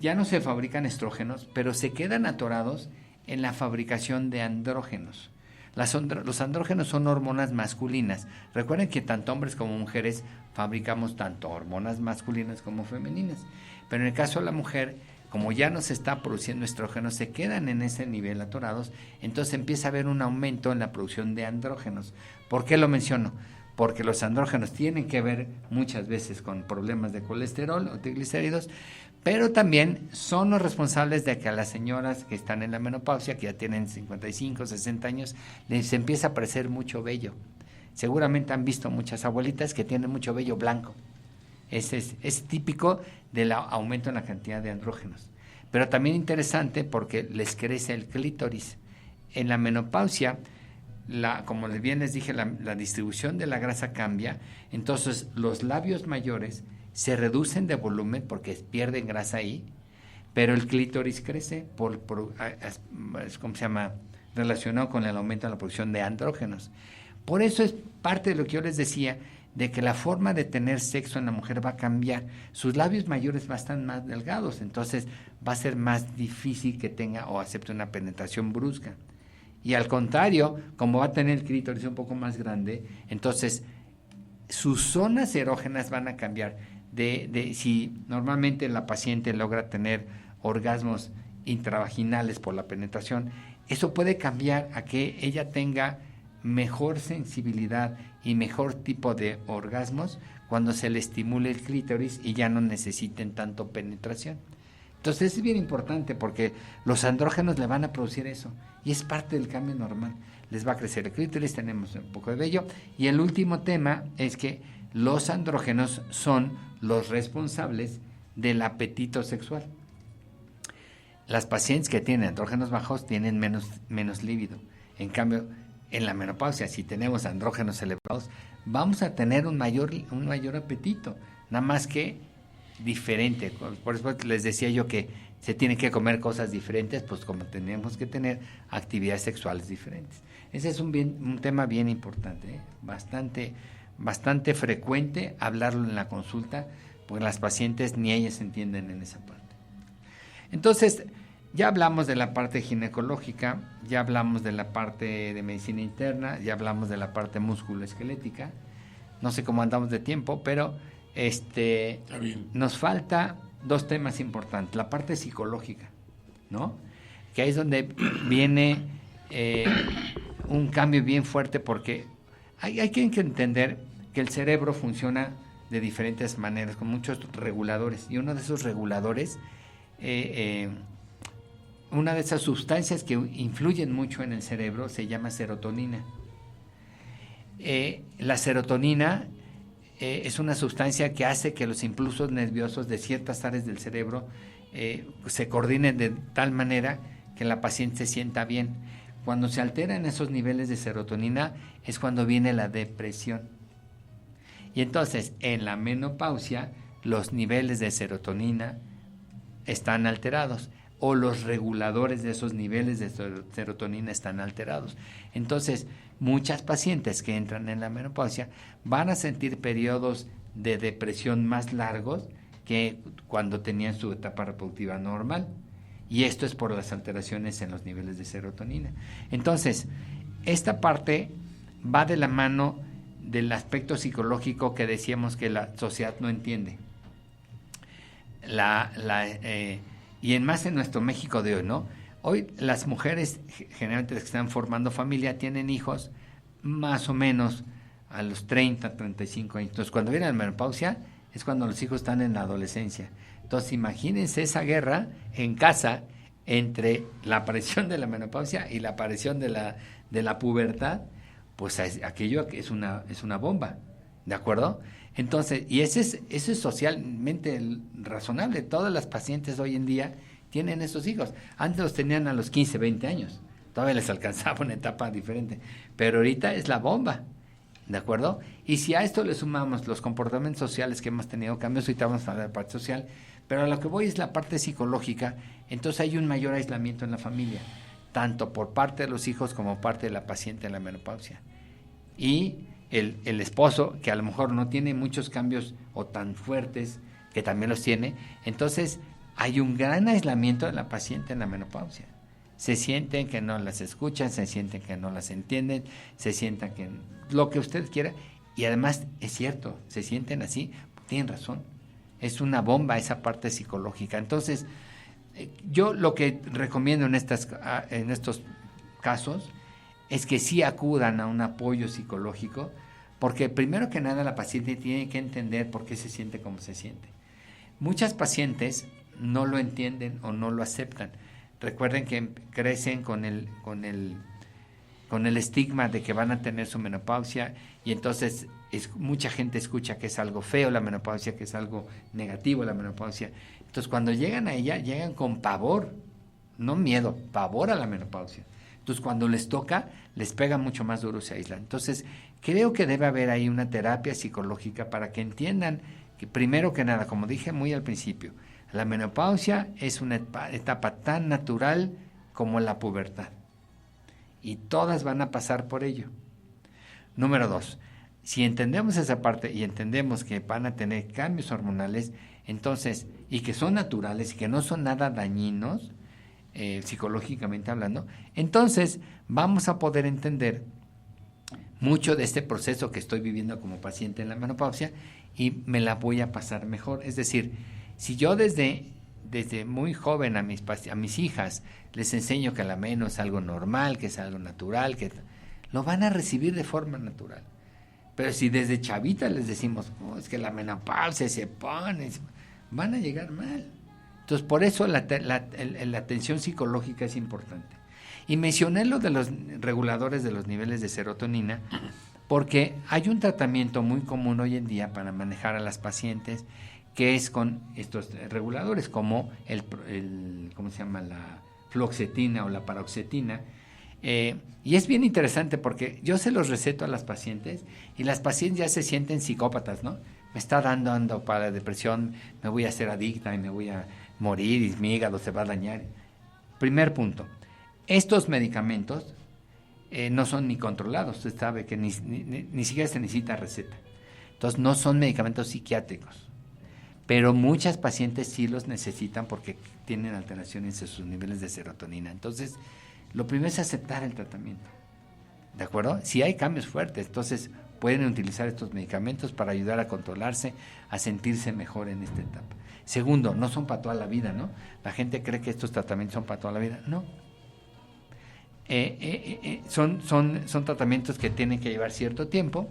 ya no se fabrican estrógenos, pero se quedan atorados en la fabricación de andrógenos. Los andrógenos son hormonas masculinas. Recuerden que tanto hombres como mujeres fabricamos tanto hormonas masculinas como femeninas. Pero en el caso de la mujer, como ya no se está produciendo estrógenos, se quedan en ese nivel atorados, entonces empieza a haber un aumento en la producción de andrógenos. ¿Por qué lo menciono? Porque los andrógenos tienen que ver muchas veces con problemas de colesterol o triglicéridos, pero también son los responsables de que a las señoras que están en la menopausia, que ya tienen 55, 60 años, les empieza a aparecer mucho vello. Seguramente han visto muchas abuelitas que tienen mucho vello blanco. Es típico del aumento en la cantidad de andrógenos. Pero también interesante porque les crece el clítoris. En la menopausia, como bien les dije, la distribución de la grasa cambia, entonces los labios mayores se reducen de volumen porque pierden grasa ahí, pero el clítoris crece ¿cómo se llama? Relacionado con el aumento en la producción de andrógenos. Por eso es parte de lo que yo les decía, de que la forma de tener sexo en la mujer va a cambiar. Sus labios mayores van a estar más delgados, entonces va a ser más difícil que tenga o acepte una penetración brusca. Y al contrario, como va a tener el clítoris un poco más grande, entonces sus zonas erógenas van a cambiar. Si normalmente la paciente logra tener orgasmos intravaginales por la penetración, eso puede cambiar a que ella tenga mejor sensibilidad y mejor tipo de orgasmos cuando se le estimule el clítoris y ya no necesiten tanto penetración. Entonces es bien importante porque los andrógenos le van a producir eso y es parte del cambio normal. Les va a crecer el clítoris, tenemos un poco de vello. Y el último tema es que los andrógenos son los responsables del apetito sexual. Las pacientes que tienen andrógenos bajos tienen menos líbido. En cambio, en la menopausia, si tenemos andrógenos elevados, vamos a tener un mayor apetito, nada más que diferente. Por eso les decía yo que se tienen que comer cosas diferentes, pues como tenemos que tener actividades sexuales diferentes. Ese es un tema bien importante, bastante frecuente hablarlo en la consulta, porque las pacientes ni ellas entienden en esa parte. Entonces, ya hablamos de la parte ginecológica, ya hablamos de la parte de medicina interna, ya hablamos de la parte musculoesquelética. No sé cómo andamos de tiempo, pero nos falta 2 temas importantes. La parte psicológica, ¿no? Que ahí es donde viene un cambio bien fuerte, porque hay que entender que el cerebro funciona de diferentes maneras, con muchos reguladores. Y uno de esos reguladores, una de esas sustancias que influyen mucho en el cerebro se llama serotonina. La serotonina es una sustancia que hace que los impulsos nerviosos de ciertas áreas del cerebro se coordinen de tal manera que la paciente se sienta bien. Cuando se alteran esos niveles de serotonina es cuando viene la depresión. Y entonces, en la menopausia, los niveles de serotonina están alterados, o los reguladores de esos niveles de serotonina están alterados. Entonces, muchas pacientes que entran en la menopausia van a sentir periodos de depresión más largos que cuando tenían su etapa reproductiva normal. Y esto es por las alteraciones en los niveles de serotonina. Entonces, esta parte va de la mano del aspecto psicológico que decíamos que la sociedad no entiende. Y más en nuestro México de hoy, ¿no? Hoy las mujeres, generalmente las que están formando familia, tienen hijos más o menos a los 30, 35 años. Entonces, cuando viene la menopausia, es cuando los hijos están en la adolescencia. Entonces, imagínense esa guerra en casa entre la aparición de la menopausia y la aparición de la pubertad, pues aquello es una bomba, ¿de acuerdo? Entonces, y eso es socialmente razonable. Todas las pacientes hoy en día tienen esos hijos. Antes los tenían a los 15, 20 años. Todavía les alcanzaba una etapa diferente. Pero ahorita es la bomba, ¿de acuerdo? Y si a esto le sumamos los comportamientos sociales que hemos tenido cambios, ahorita vamos a hablar de la parte social, pero a lo que voy es la parte psicológica. Entonces hay un mayor aislamiento en la familia, tanto por parte de los hijos como parte de la paciente en la menopausia. Y el esposo, que a lo mejor no tiene muchos cambios o tan fuertes, que también los tiene, entonces hay un gran aislamiento de la paciente en la menopausia. Se sienten que no las escuchan, se sienten que no las entienden, se sienten que lo que usted quiera, y además es cierto, se sienten así, tienen razón, es una bomba esa parte psicológica. Entonces, yo lo que recomiendo en estos casos es que sí acudan a un apoyo psicológico, porque primero que nada la paciente tiene que entender por qué se siente como se siente. Muchas pacientes no lo entienden o no lo aceptan. Recuerden que crecen con el estigma de que van a tener su menopausia, y entonces mucha gente escucha que es algo feo la menopausia, que es algo negativo la menopausia. Entonces cuando llegan a ella, llegan con pavor, no miedo, pavor a la menopausia. Entonces cuando les toca, les pega mucho más duro, se aíslan. Entonces creo que debe haber ahí una terapia psicológica para que entiendan que primero que nada, como dije muy al principio, la menopausia es una etapa tan natural como la pubertad. Y todas van a pasar por ello. Número 2, si entendemos esa parte y entendemos que van a tener cambios hormonales, entonces, y que son naturales y que no son nada dañinos, psicológicamente hablando, entonces vamos a poder entender mucho de este proceso que estoy viviendo como paciente en la menopausia y me la voy a pasar mejor. Es decir, si yo desde muy joven a mis hijas les enseño que la meno es algo normal, que es algo natural, que lo van a recibir de forma natural. Pero si desde chavitas les decimos, es que la menopausia se pone, van a llegar mal. Entonces, por eso la atención psicológica es importante. Y mencioné lo de los reguladores de los niveles de serotonina, Porque hay un tratamiento muy común hoy en día para manejar a las pacientes, que es con estos reguladores, como ¿cómo se llama? La fluoxetina o la paroxetina. Y es bien interesante porque yo se los receto a las pacientes y las pacientes ya se sienten psicópatas, ¿no? Me está dando para la depresión, me voy a hacer adicta y me voy a morir y mi hígado se va a dañar. Primer punto, estos medicamentos no son ni controlados, usted sabe que ni siquiera se necesita receta. Entonces no son medicamentos psiquiátricos, pero muchas pacientes sí los necesitan porque tienen alteraciones en sus niveles de serotonina. Entonces, lo primero es aceptar el tratamiento, ¿de acuerdo? Si hay cambios fuertes, entonces pueden utilizar estos medicamentos para ayudar a controlarse, a sentirse mejor en esta etapa. Segundo, no son para toda la vida, ¿no? La gente cree que estos tratamientos son para toda la vida. No. Son tratamientos que tienen que llevar cierto tiempo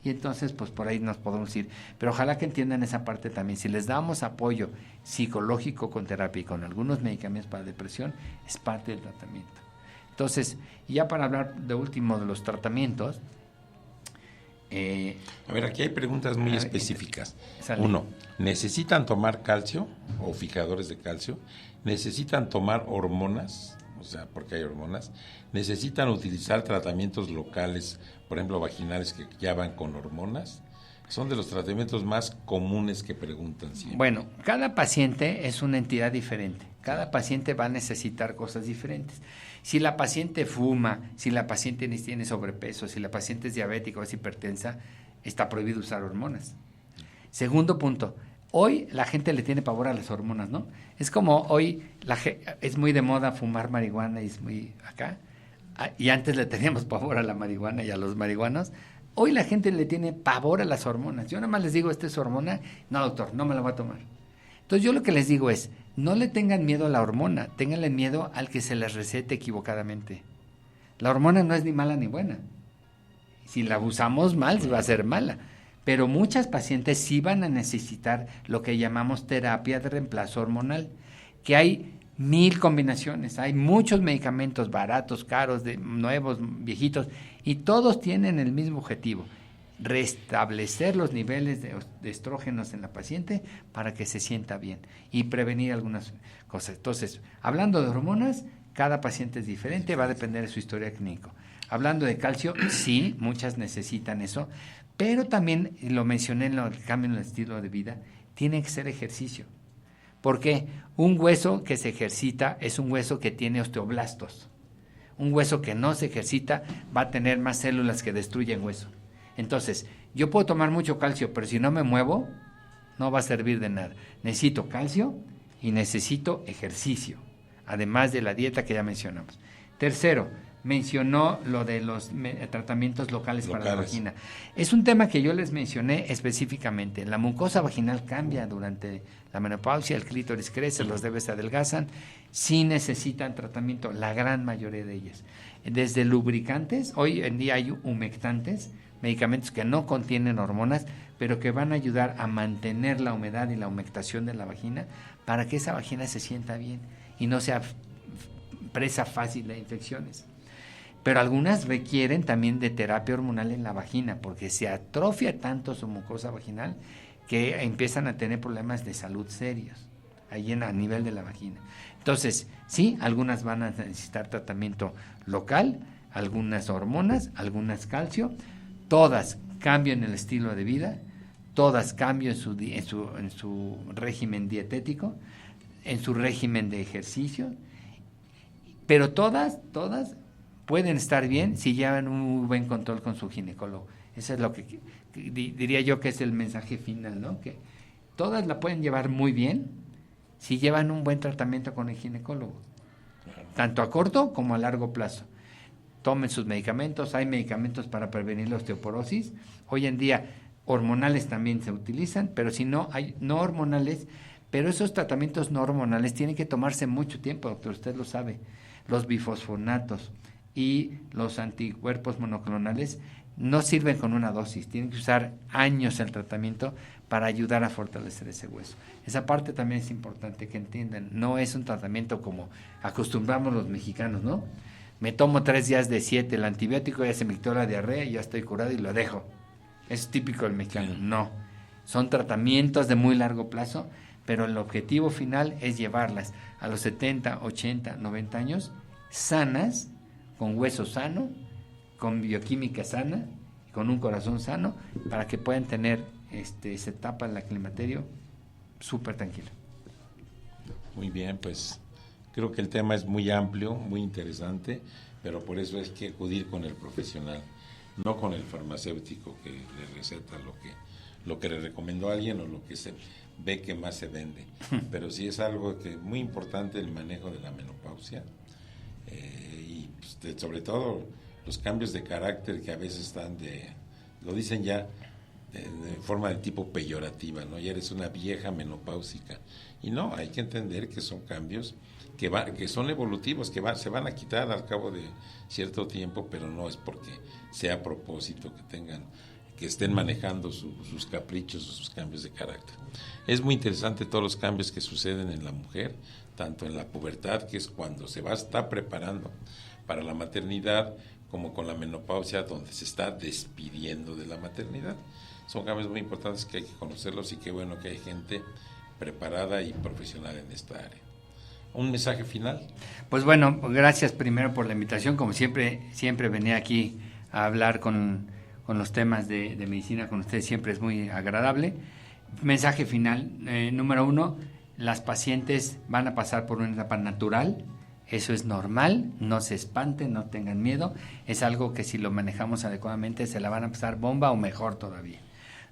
y entonces pues por ahí nos podemos ir. Pero ojalá que entiendan esa parte también. Si les damos apoyo psicológico con terapia y con algunos medicamentos para depresión, es parte del tratamiento. Entonces, ya para hablar de último de los tratamientos. A ver, aquí hay preguntas muy específicas. Uno, ¿necesitan tomar calcio o fijadores de calcio? ¿Necesitan tomar hormonas? O sea, porque hay hormonas. ¿Necesitan utilizar tratamientos locales, por ejemplo, vaginales, que ya van con hormonas? Son de los tratamientos más comunes que preguntan siempre. Bueno, cada paciente es una entidad diferente. Cada paciente va a necesitar cosas diferentes. Si la paciente fuma, si la paciente tiene sobrepeso, si la paciente es diabética o es hipertensa, está prohibido usar hormonas. Segundo punto, hoy la gente le tiene pavor a las hormonas, ¿no? Es como hoy es muy de moda fumar marihuana y es muy acá. Y antes le teníamos pavor a la marihuana y a los marihuanos. Hoy la gente le tiene pavor a las hormonas. Yo nada más les digo, ¿esta es hormona? No, doctor, no me la voy a tomar. Entonces yo lo que les digo es, no le tengan miedo a la hormona, ténganle miedo al que se les recete equivocadamente. La hormona no es ni mala ni buena. Si la usamos mal, va a ser mala. Pero muchas pacientes sí van a necesitar lo que llamamos terapia de reemplazo hormonal, que hay 1000 combinaciones, hay muchos medicamentos baratos, caros, nuevos, viejitos, y todos tienen el mismo objetivo, restablecer los niveles de estrógenos en la paciente para que se sienta bien y prevenir algunas cosas. Entonces, hablando de hormonas, cada paciente es diferente, va a depender de su historia clínica. Hablando de calcio, sí, muchas necesitan eso, pero también, lo mencioné en el cambio en el estilo de vida, tiene que ser ejercicio. Porque un hueso que se ejercita es un hueso que tiene osteoblastos. Un hueso que no se ejercita va a tener más células que destruyen hueso. Entonces, yo puedo tomar mucho calcio, pero si no me muevo, no va a servir de nada. Necesito calcio y necesito ejercicio, además de la dieta que ya mencionamos. Tercero, mencionó lo de los tratamientos locales para la vagina. Es un tema que yo les mencioné específicamente. La mucosa vaginal cambia durante la menopausia, el clítoris crece, los bebés se adelgazan, sí necesitan tratamiento, la gran mayoría de ellas. Desde lubricantes, hoy en día hay humectantes, medicamentos que no contienen hormonas, pero que van a ayudar a mantener la humedad y la humectación de la vagina para que esa vagina se sienta bien y no sea presa fácil de infecciones. Pero algunas requieren también de terapia hormonal en la vagina porque se atrofia tanto su mucosa vaginal que empiezan a tener problemas de salud serios ahí a nivel de la vagina. Entonces, sí, algunas van a necesitar tratamiento local, algunas hormonas, algunas calcio, todas cambio en el estilo de vida, todas cambio en su régimen dietético, en su régimen de ejercicio, pero todas pueden estar bien si llevan un muy buen control con su ginecólogo. Eso es lo que diría yo que es el mensaje final, ¿no? Que todas la pueden llevar muy bien si llevan un buen tratamiento con el ginecólogo, tanto a corto como a largo plazo. Tomen sus medicamentos, hay medicamentos para prevenir la osteoporosis. Hoy en día hormonales también se utilizan, pero si no, hay no hormonales, pero esos tratamientos no hormonales tienen que tomarse mucho tiempo, doctor, usted lo sabe. Los bifosfonatos y los anticuerpos monoclonales no sirven con una dosis, tienen que usar años el tratamiento para ayudar a fortalecer ese hueso. Esa parte también es importante que entiendan, no es un tratamiento como acostumbramos los mexicanos, ¿no? me tomo 3 días de 7 el antibiótico, ya se me quitó la diarrea y ya estoy curado y lo dejo. Es típico del mexicano. Sí. No, son tratamientos de muy largo plazo, pero el objetivo final es llevarlas a los 70, 80, 90 años sanas, con hueso sano, con bioquímica sana, con un corazón sano, para que puedan tener esa etapa del climaterio súper tranquila. Muy bien, pues creo que el tema es muy amplio, muy interesante, pero por eso hay que acudir con el profesional, no con el farmacéutico que le receta lo que le recomendó a alguien o lo que se ve que más se vende. Pero sí es algo que muy importante el manejo de la menopausia y pues, sobre todo los cambios de carácter que a veces están lo dicen ya de forma de tipo peyorativa, ¿no? Ya eres una vieja menopáusica. Y no, hay que entender que son cambios que son evolutivos, se van a quitar al cabo de cierto tiempo, pero no es porque sea a propósito que estén manejando sus caprichos o sus cambios de carácter. Es muy interesante todos los cambios que suceden en la mujer, tanto en la pubertad, que es cuando está preparando para la maternidad, como con la menopausia, donde se está despidiendo de la maternidad. Son cambios muy importantes que hay que conocerlos y qué bueno que hay gente preparada y profesional en esta área. ¿Un mensaje final? Pues bueno, gracias primero por la invitación. Como siempre venía aquí a hablar con los temas de medicina con ustedes, siempre es muy agradable. Mensaje final, número 1, las pacientes van a pasar por una etapa natural. Eso es normal, no se espanten, no tengan miedo. Es algo que si lo manejamos adecuadamente se la van a pasar bomba o mejor todavía.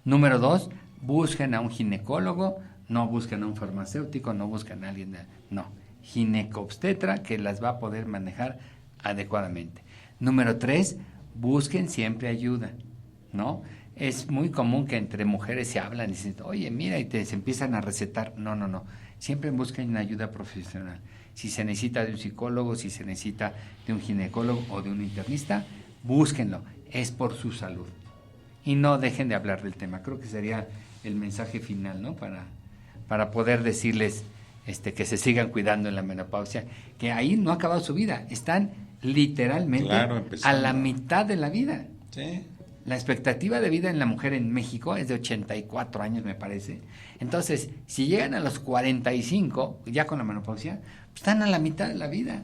Número 2, busquen a un ginecólogo, no busquen a un farmacéutico, no busquen a alguien, no, ginecobstetra que las va a poder manejar adecuadamente. Número 3, busquen siempre ayuda, ¿no? Es muy común que entre mujeres se hablan y dicen, oye, mira, se empiezan a recetar. No. Siempre busquen ayuda profesional. Si se necesita de un psicólogo, si se necesita de un ginecólogo o de un internista, búsquenlo. Es por su salud. Y no dejen de hablar del tema. Creo que sería el mensaje final, ¿no? Para poder decirles que se sigan cuidando en la menopausia, que ahí no ha acabado su vida. Están literalmente a la mitad de la vida. Sí. La expectativa de vida en la mujer en México es de 84 años, me parece. Entonces, si llegan a los 45, ya con la menopausia, pues están a la mitad de la vida.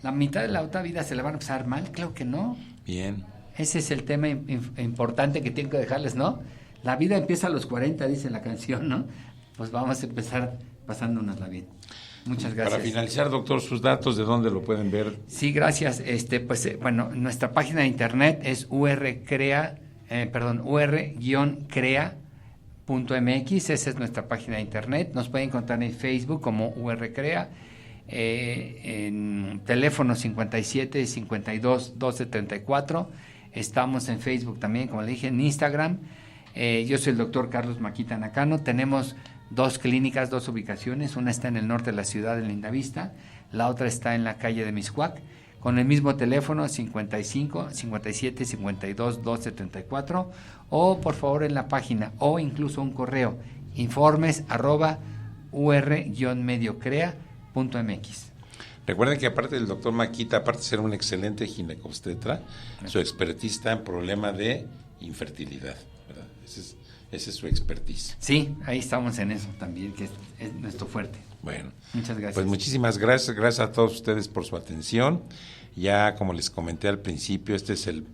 ¿La mitad de la otra vida se la van a pasar mal? Claro que no. Bien. Ese es el tema importante que tengo que dejarles, ¿no? La vida empieza a los 40, dice la canción, ¿no? Pues vamos a empezar pasándonosla bien. Muchas gracias. Para finalizar, doctor, sus datos, ¿de dónde lo pueden ver? Sí, gracias. Bueno, nuestra página de internet es ur-crea.mx, esa es nuestra página de internet. Nos pueden encontrar en Facebook como urcrea, en teléfono 57 52 12 34. Estamos en Facebook también, como le dije, en Instagram. Yo soy el doctor Carlos Maquita Nakano. Tenemos 2 clínicas, 2 ubicaciones. Una está en el norte de la ciudad, en Lindavista. La otra está en la calle de Mixcoac. Con el mismo teléfono, 55 57 52 12 34. O por favor en la página, o incluso un correo, informes@ur-mediocrea.mx. Recuerden que aparte del doctor Maquita, aparte de ser un excelente ginecobstetra, su expertise está en problema de infertilidad, ¿verdad? Ese es su expertise. Sí, ahí estamos en eso también, que es nuestro fuerte. Bueno, muchas gracias. Pues muchísimas gracias, gracias a todos ustedes por su atención. Ya como les comenté al principio, este es el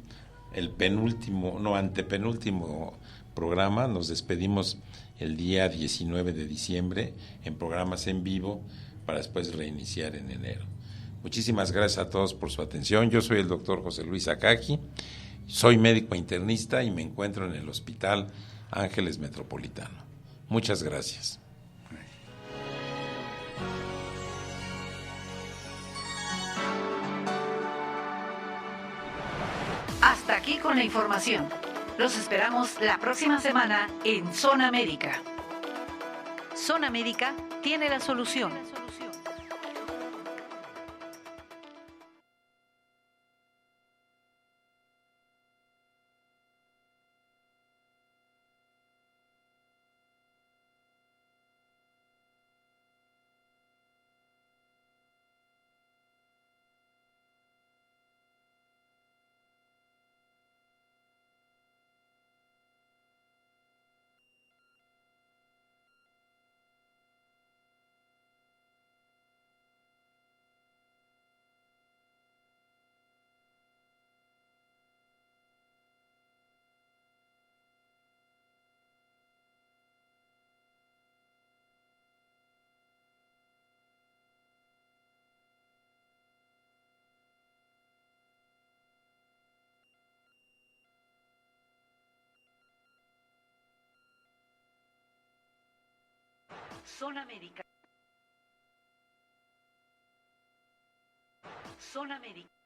antepenúltimo programa. Nos despedimos el día 19 de diciembre en programas en vivo para después reiniciar en enero. Muchísimas gracias a todos por su atención. Yo soy el doctor José Luis Akaki, soy médico internista y me encuentro en el Hospital Ángeles Metropolitano. Muchas gracias. Hasta aquí con la información. Los esperamos la próxima semana en Zona Médica. Zona Médica tiene la solución. Zona Médica. Zona Médica.